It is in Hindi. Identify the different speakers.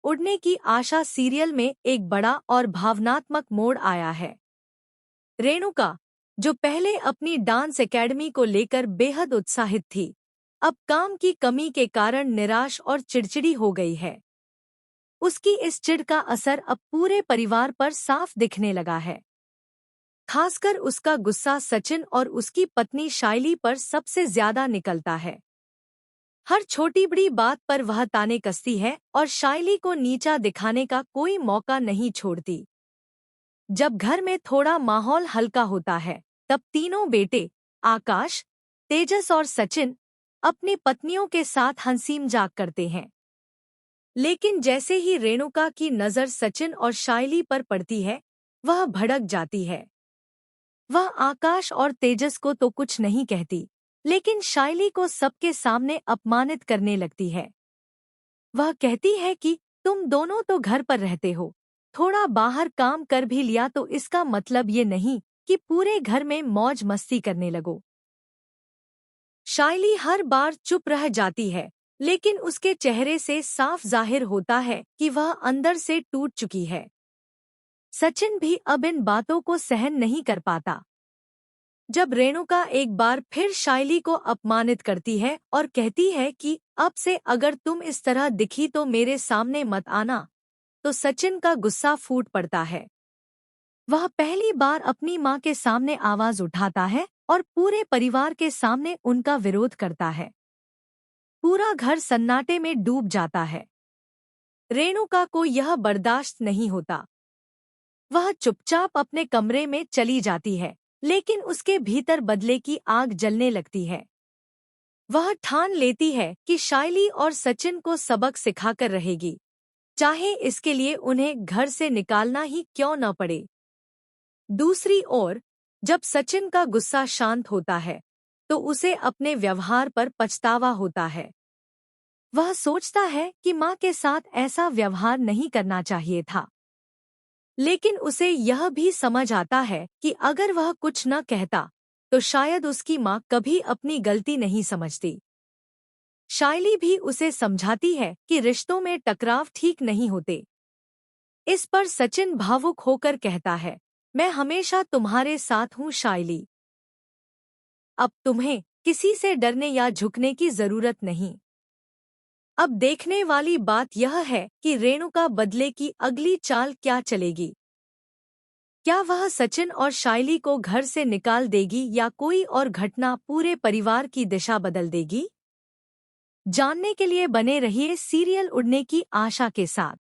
Speaker 1: उड़ने की आशा सीरियल में एक बड़ा और भावनात्मक मोड़ आया है। रेणुका, जो पहले अपनी डांस एकेडमी को लेकर बेहद उत्साहित थी, अब काम की कमी के कारण निराश और चिड़चिड़ी हो गई है। उसकी इस चिढ़ का असर अब पूरे परिवार पर साफ दिखने लगा है। खासकर उसका गुस्सा सचिन और उसकी पत्नी शाइली पर सबसे ज्यादा निकलता है। हर छोटी बड़ी बात पर वह ताने कसती है और शाइली को नीचा दिखाने का कोई मौका नहीं छोड़ती। जब घर में थोड़ा माहौल हल्का होता है, तब तीनों बेटे आकाश, तेजस और सचिन अपनी पत्नियों के साथ हंसी मजाक करते हैं। लेकिन जैसे ही रेणुका की नज़र सचिन और शाइली पर पड़ती है, वह भड़क जाती है। वह आकाश और तेजस को तो कुछ नहीं कहती, लेकिन शाइली को सबके सामने अपमानित करने लगती है। वह कहती है कि तुम दोनों तो घर पर रहते हो, थोड़ा बाहर काम कर भी लिया तो इसका मतलब ये नहीं कि पूरे घर में मौज मस्ती करने लगो। शाइली हर बार चुप रह जाती है, लेकिन उसके चेहरे से साफ जाहिर होता है कि वह अंदर से टूट चुकी है। सचिन भी अब इन बातों को सहन नहीं कर पाता। जब रेणुका एक बार फिर शाइली को अपमानित करती है और कहती है कि अब से अगर तुम इस तरह दिखी तो मेरे सामने मत आना, तो सचिन का गुस्सा फूट पड़ता है। वह पहली बार अपनी मां के सामने आवाज उठाता है और पूरे परिवार के सामने उनका विरोध करता है। पूरा घर सन्नाटे में डूब जाता है। रेणुका को यह बर्दाश्त नहीं होता। वह चुपचाप अपने कमरे में चली जाती है, लेकिन उसके भीतर बदले की आग जलने लगती है। वह ठान लेती है कि शाइली और सचिन को सबक सिखाकर रहेगी, चाहे इसके लिए उन्हें घर से निकालना ही क्यों न पड़े। दूसरी ओर, जब सचिन का गुस्सा शांत होता है, तो उसे अपने व्यवहार पर पछतावा होता है। वह सोचता है कि मां के साथ ऐसा व्यवहार नहीं करना चाहिए था, लेकिन उसे यह भी समझ आता है कि अगर वह कुछ न कहता, तो शायद उसकी मां कभी अपनी गलती नहीं समझती। शाइली भी उसे समझाती है कि रिश्तों में टकराव ठीक नहीं होते। इस पर सचिन भावुक होकर कहता है, मैं हमेशा तुम्हारे साथ हूँ शाइली। अब तुम्हें किसी से डरने या झुकने की जरूरत नहीं। अब देखने वाली बात यह है कि रेणुका बदले की अगली चाल क्या चलेगी। क्या वह सचिन और शाइली को घर से निकाल देगी या कोई और घटना पूरे परिवार की दिशा बदल देगी? जानने के लिए बने रहिए सीरियल उड़ने की आशा के साथ।